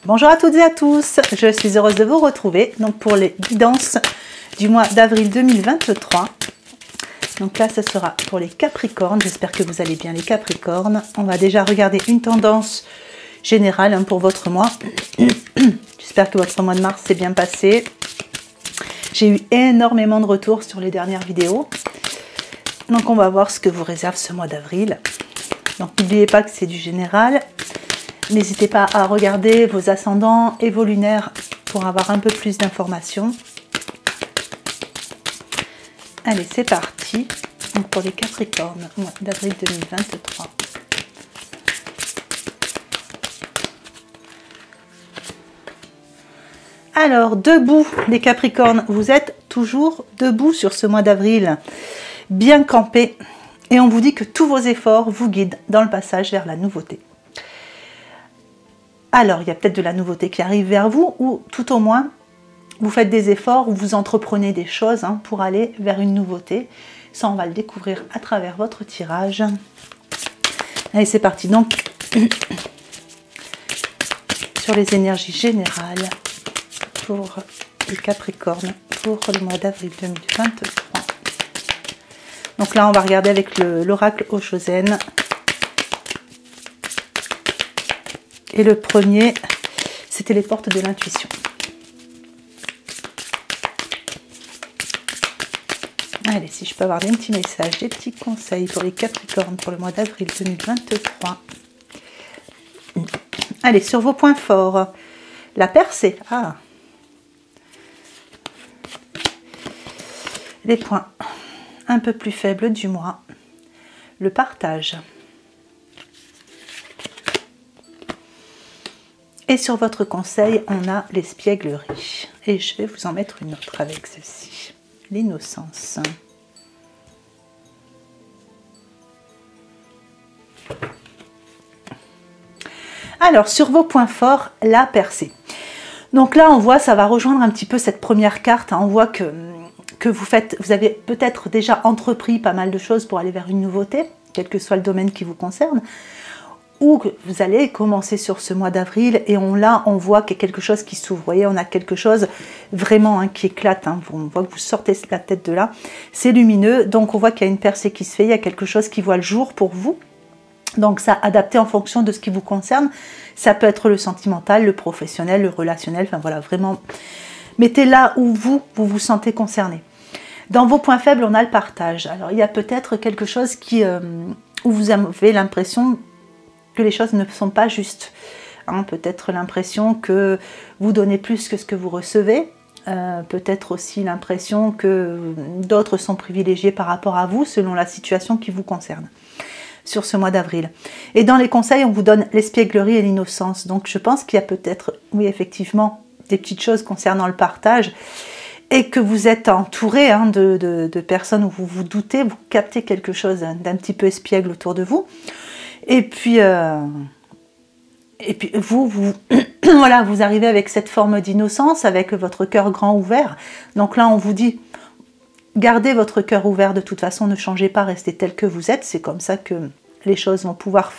Bonjour à toutes et à tous, je suis heureuse de vous retrouver donc pour les guidances du mois d'avril 2023. Donc là, ce sera pour les Capricornes. J'espère que vous allez bien les Capricornes. On va déjà regarder une tendance générale pour votre mois. J'espère que votre mois de mars s'est bien passé. J'ai eu énormément de retours sur les dernières vidéos. Donc on va voir ce que vous réserve ce mois d'avril. Donc n'oubliez pas que c'est du général. N'hésitez pas à regarder vos ascendants et vos lunaires pour avoir un peu plus d'informations. Allez, c'est parti. Donc pour les Capricornes, mois d'avril 2023. Alors, debout, les Capricornes, vous êtes toujours debout sur ce mois d'avril, bien campé. Et on vous dit que tous vos efforts vous guident dans le passage vers la nouveauté. Alors, il y a peut-être de la nouveauté qui arrive vers vous, ou tout au moins, vous faites des efforts, ou vous entreprenez des choses pour aller vers une nouveauté. Ça, on va le découvrir à travers votre tirage. Allez, c'est parti. Donc, sur les énergies générales pour les Capricornes pour le mois d'avril 2023. Donc là, on va regarder avec l'oracle Oshozen. Et le premier, c'était les portes de l'intuition. Allez, si je peux avoir des petits messages, des petits conseils pour les Capricornes pour le mois d'avril 2023. Allez, sur vos points forts. La percée. Ah. Les points un peu plus faibles du mois. Le partage. Et sur votre conseil, on a l'espièglerie. Et je vais vous en mettre une autre avec ceci. L'innocence. Alors, sur vos points forts, la percée. Donc là, on voit, ça va rejoindre un petit peu cette première carte. On voit que vous avez peut-être déjà entrepris pas mal de choses pour aller vers une nouveauté, quel que soit le domaine qui vous concerne. Ou que vous allez commencer sur ce mois d'avril et on voit qu'il y a quelque chose qui s'ouvre. Vous voyez, on a quelque chose vraiment qui éclate. On voit que vous sortez la tête de là. C'est lumineux, donc on voit qu'il y a une percée qui se fait. Il y a quelque chose qui voit le jour pour vous. Donc ça, adapté en fonction de ce qui vous concerne. Ça peut être le sentimental, le professionnel, le relationnel. Enfin voilà, vraiment, mettez là où vous vous sentez concerné. Dans vos points faibles, on a le partage. Alors il y a peut-être quelque chose où vous avez l'impression que les choses ne sont pas justes. Peut-être l'impression que vous donnez plus que ce que vous recevez. Peut-être aussi l'impression que d'autres sont privilégiés par rapport à vous selon la situation qui vous concerne sur ce mois d'avril. Et dans les conseils, on vous donne l'espièglerie et l'innocence. Donc je pense qu'il y a peut-être, oui effectivement, des petites choses concernant le partage et que vous êtes entouré de personnes où vous vous doutez, vous captez quelque chose d'un petit peu espiègle autour de vous. Et puis vous voilà, vous arrivez avec cette forme d'innocence, avec votre cœur grand ouvert. Donc là, on vous dit, gardez votre cœur ouvert de toute façon, ne changez pas, restez tel que vous êtes. C'est comme ça que les choses vont pouvoir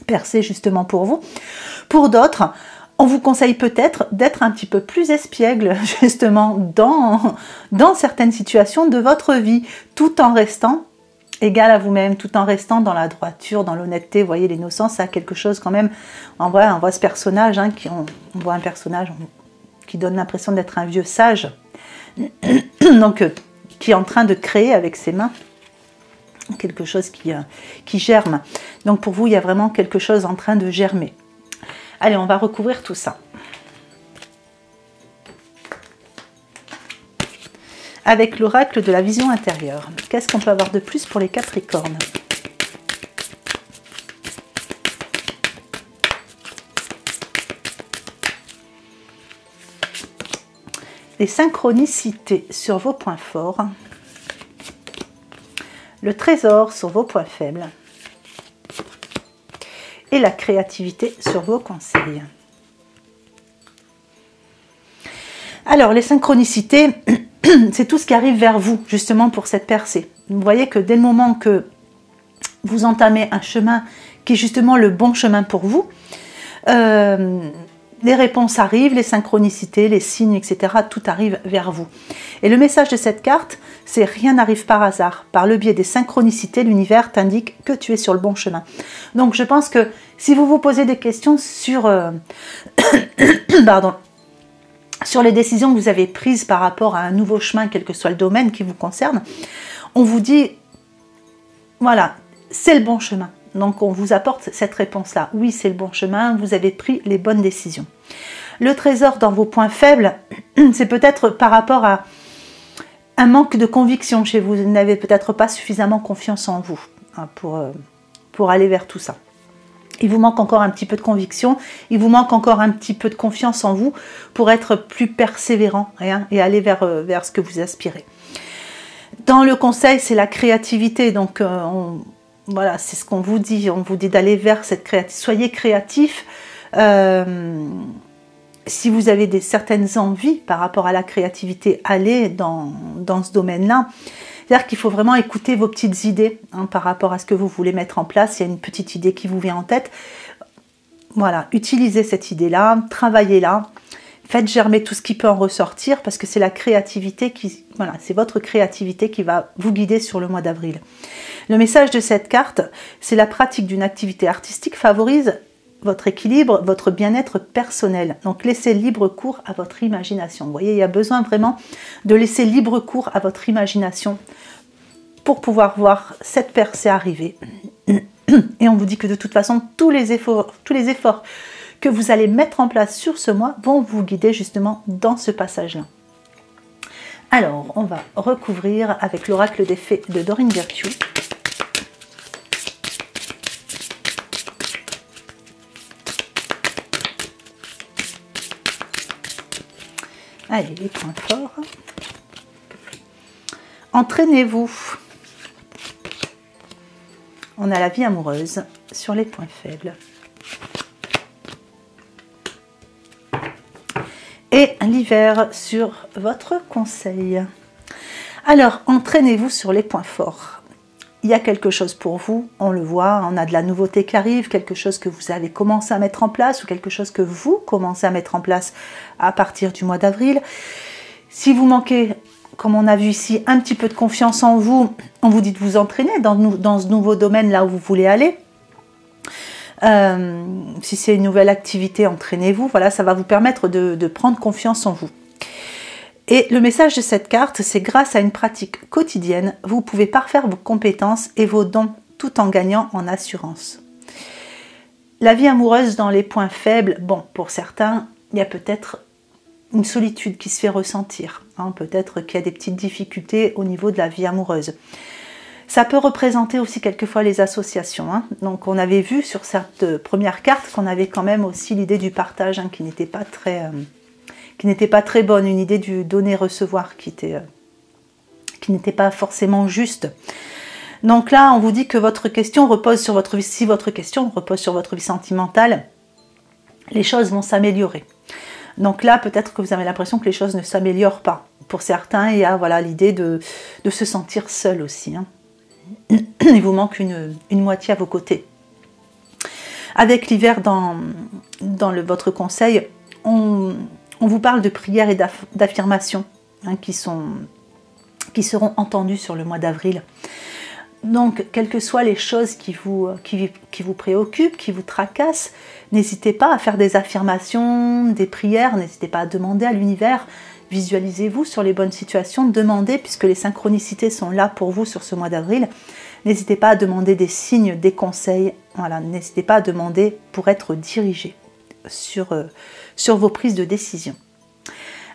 percer justement pour vous. Pour d'autres, on vous conseille peut-être d'être un petit peu plus espiègle justement dans certaines situations de votre vie, tout en restant égal à vous-même, tout en restant dans la droiture, dans l'honnêteté. Vous voyez, l'innocence, ça a quelque chose quand même. On voit ce personnage, on voit un personnage qui donne l'impression d'être un vieux sage, donc qui est en train de créer avec ses mains quelque chose qui germe. Donc pour vous, il y a vraiment quelque chose en train de germer. Allez, on va recouvrir tout ça avec l'oracle de la vision intérieure. Qu'est-ce qu'on peut avoir de plus pour les Capricornes? Les synchronicités sur vos points forts. Le trésor sur vos points faibles. Et la créativité sur vos conseils. Alors, les synchronicités, c'est tout ce qui arrive vers vous, justement, pour cette percée. Vous voyez que dès le moment que vous entamez un chemin qui est justement le bon chemin pour vous, les réponses arrivent, les synchronicités, les signes, etc. Tout arrive vers vous. Et le message de cette carte, c'est rien n'arrive par hasard. Par le biais des synchronicités, l'univers t'indique que tu es sur le bon chemin. Donc je pense que si vous vous posez des questions sur, pardon, sur les décisions que vous avez prises par rapport à un nouveau chemin, quel que soit le domaine qui vous concerne, on vous dit, voilà, c'est le bon chemin. Donc on vous apporte cette réponse-là. Oui, c'est le bon chemin, vous avez pris les bonnes décisions. Le trésor dans vos points faibles, c'est peut-être par rapport à un manque de conviction chez vous. Vous n'avez peut-être pas suffisamment confiance en vous hein, pour aller vers tout ça. Il vous manque encore un petit peu de conviction, il vous manque encore un petit peu de confiance en vous pour être plus persévérant hein, et aller vers ce que vous aspirez. Dans le conseil, c'est la créativité, donc voilà, c'est ce qu'on vous dit. On vous dit d'aller vers cette créativité. Soyez créatif. Si vous avez certaines envies par rapport à la créativité, allez dans ce domaine-là. C'est-à-dire qu'il faut vraiment écouter vos petites idées hein, par rapport à ce que vous voulez mettre en place. Il y a une petite idée qui vous vient en tête. Voilà, utilisez cette idée-là, travaillez-la. Faites germer tout ce qui peut en ressortir parce que c'est la créativité qui, voilà, c'est votre créativité qui va vous guider sur le mois d'avril. Le message de cette carte, c'est la pratique d'une activité artistique favorise votre équilibre, votre bien-être personnel. Donc laissez libre cours à votre imagination. Vous voyez, il y a besoin vraiment de laisser libre cours à votre imagination pour pouvoir voir cette percée arriver. Et on vous dit que de toute façon, tous les efforts que vous allez mettre en place sur ce mois vont vous guider justement dans ce passage-là. Alors, on va recouvrir avec l'oracle des fées de Doreen Virtue. Allez, les points forts. Entraînez-vous. On a la vie amoureuse sur les points faibles. Et l'hiver sur votre conseil. Alors, entraînez-vous sur les points forts. Il y a quelque chose pour vous, on le voit, on a de la nouveauté qui arrive, quelque chose que vous avez commencé à mettre en place ou quelque chose que vous commencez à mettre en place à partir du mois d'avril. Si vous manquez, comme on a vu ici, un petit peu de confiance en vous, on vous dit de vous entraîner dans ce nouveau domaine là où vous voulez aller. Si c'est une nouvelle activité, entraînez-vous. Voilà, ça va vous permettre de prendre confiance en vous. Et le message de cette carte, c'est grâce à une pratique quotidienne, vous pouvez parfaire vos compétences et vos dons tout en gagnant en assurance. La vie amoureuse dans les points faibles, bon, pour certains, il y a peut-être une solitude qui se fait ressentir. Hein, peut-être qu'il y a des petites difficultés au niveau de la vie amoureuse. Ça peut représenter aussi quelquefois les associations. Hein. Donc on avait vu sur cette première carte qu'on avait quand même aussi l'idée du partage hein, qui n'était pas très bonne, une idée du donner-recevoir qui n'était pas forcément juste. Donc là, on vous dit que votre question repose sur votre vie. Si votre question repose sur votre vie sentimentale, les choses vont s'améliorer. Donc là, peut-être que vous avez l'impression que les choses ne s'améliorent pas. Pour certains, il y a voilà, l'idée de se sentir seul aussi. Hein. Il vous manque une moitié à vos côtés. Avec l'hiver dans votre conseil, on vous parle de prières et d'affirmations hein, qui seront entendues sur le mois d'avril. Donc, quelles que soient les choses qui vous préoccupent, qui vous tracassent, n'hésitez pas à faire des affirmations, des prières, n'hésitez pas à demander à l'univers, visualisez-vous sur les bonnes situations, demandez, puisque les synchronicités sont là pour vous sur ce mois d'avril, n'hésitez pas à demander des signes, des conseils, voilà, n'hésitez pas à demander pour être dirigé sur vos prises de décision.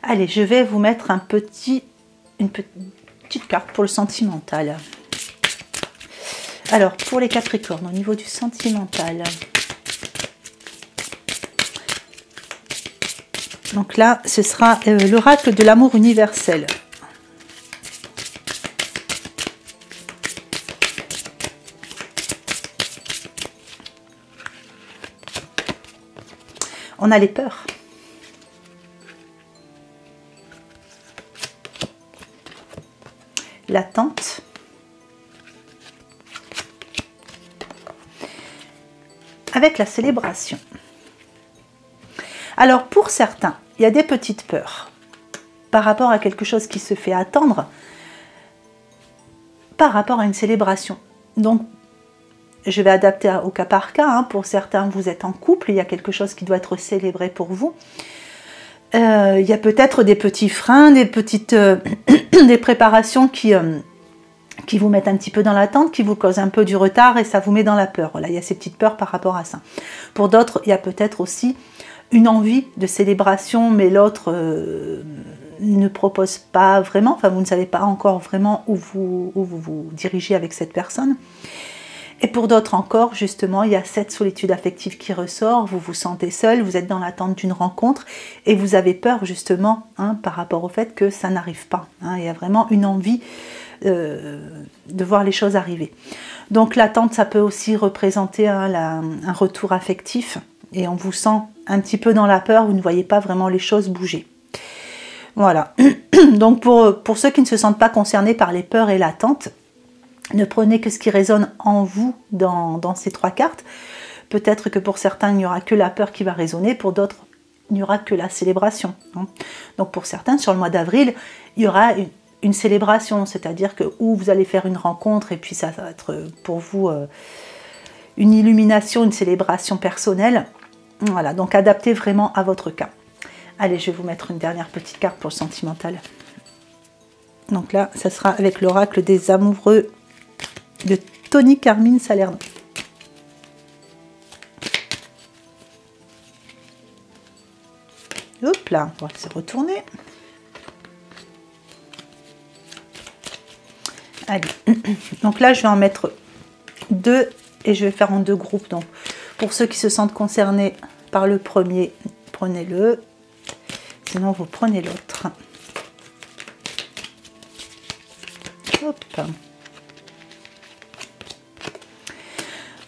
Allez, je vais vous mettre une petite carte pour le sentimental. Alors, pour les Capricornes, au niveau du sentimental. Donc là, ce sera l'oracle de l'amour universel. On a les peurs. L'attente. Avec la célébration. Alors pour certains, il y a des petites peurs par rapport à quelque chose qui se fait attendre, par rapport à une célébration. Donc je vais adapter au cas par cas, hein. Pour certains, vous êtes en couple, il y a quelque chose qui doit être célébré pour vous. Il y a peut-être des petits freins, des petites des préparations qui vous mettent un petit peu dans l'attente, qui vous causent un peu du retard et ça vous met dans la peur. Voilà, il y a ces petites peurs par rapport à ça. Pour d'autres, il y a peut-être aussi une envie de célébration, mais l'autre ne propose pas vraiment, enfin vous ne savez pas encore vraiment où vous dirigez avec cette personne. Et pour d'autres encore, justement, il y a cette solitude affective qui ressort, vous vous sentez seul, vous êtes dans l'attente d'une rencontre et vous avez peur justement, hein, par rapport au fait que ça n'arrive pas. Hein. Il y a vraiment une envie de voir les choses arriver. Donc l'attente, ça peut aussi représenter un retour affectif et on vous sent un petit peu dans la peur, vous ne voyez pas vraiment les choses bouger. Voilà. Donc pour ceux qui ne se sentent pas concernés par les peurs et l'attente, ne prenez que ce qui résonne en vous dans ces trois cartes. Peut-être que pour certains, il n'y aura que la peur qui va résonner, pour d'autres, il n'y aura que la célébration. Donc pour certains, sur le mois d'avril, il y aura une célébration, c'est-à-dire que où vous allez faire une rencontre et puis ça va être pour vous une illumination, une célébration personnelle. Voilà, donc adaptez vraiment à votre cas. Allez, je vais vous mettre une dernière petite carte pour le sentimental. Donc là, ça sera avec l'oracle des amoureux de Tony Carmine Salerno. Hop là, on va se retourner. Allez, donc là je vais en mettre deux et je vais faire en deux groupes. Donc pour ceux qui se sentent concernés par le premier, prenez-le. Sinon vous prenez l'autre. Hop.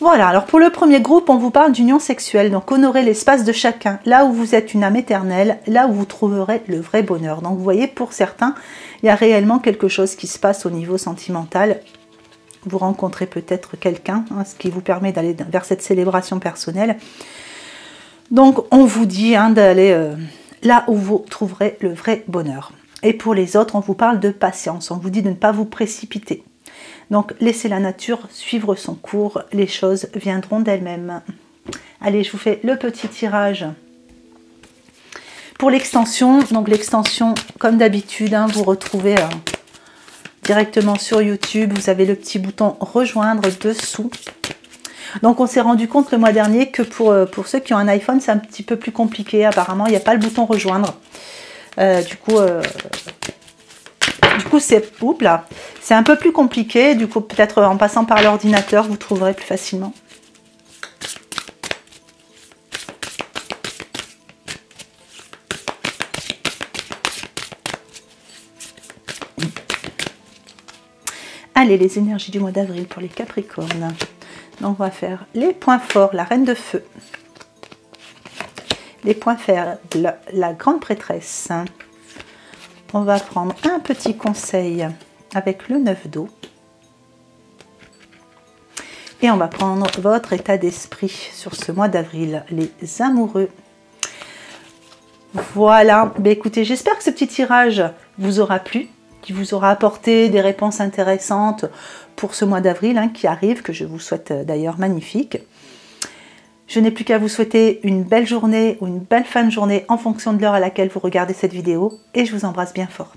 Voilà, alors pour le premier groupe, on vous parle d'union sexuelle, donc honorez l'espace de chacun, là où vous êtes une âme éternelle, là où vous trouverez le vrai bonheur. Donc vous voyez, pour certains, il y a réellement quelque chose qui se passe au niveau sentimental. Vous rencontrez peut-être quelqu'un, hein, ce qui vous permet d'aller vers cette célébration personnelle. Donc on vous dit hein, d'aller là où vous trouverez le vrai bonheur. Et pour les autres, on vous parle de patience, on vous dit de ne pas vous précipiter. Donc, laissez la nature suivre son cours, les choses viendront d'elles-mêmes. Allez, je vous fais le petit tirage. Pour l'extension, donc l'extension, comme d'habitude, hein, vous retrouvez directement sur YouTube. Vous avez le petit bouton rejoindre dessous. Donc, on s'est rendu compte le mois dernier que pour ceux qui ont un iPhone, c'est un petit peu plus compliqué. Apparemment, il n'y a pas le bouton rejoindre. Du coup, c'est un peu plus compliqué. Du coup, peut-être en passant par l'ordinateur, vous trouverez plus facilement. Allez, les énergies du mois d'avril pour les Capricornes. Donc, on va faire les points forts, la reine de feu. Les points faibles, la grande prêtresse. On va prendre un petit conseil avec le 9 d'eau. Et on va prendre votre état d'esprit sur ce mois d'avril, les amoureux. Voilà, ben écoutez, j'espère que ce petit tirage vous aura plu, qui vous aura apporté des réponses intéressantes pour ce mois d'avril hein, qui arrive, que je vous souhaite d'ailleurs magnifique. Je n'ai plus qu'à vous souhaiter une belle journée ou une belle fin de journée en fonction de l'heure à laquelle vous regardez cette vidéo et je vous embrasse bien fort.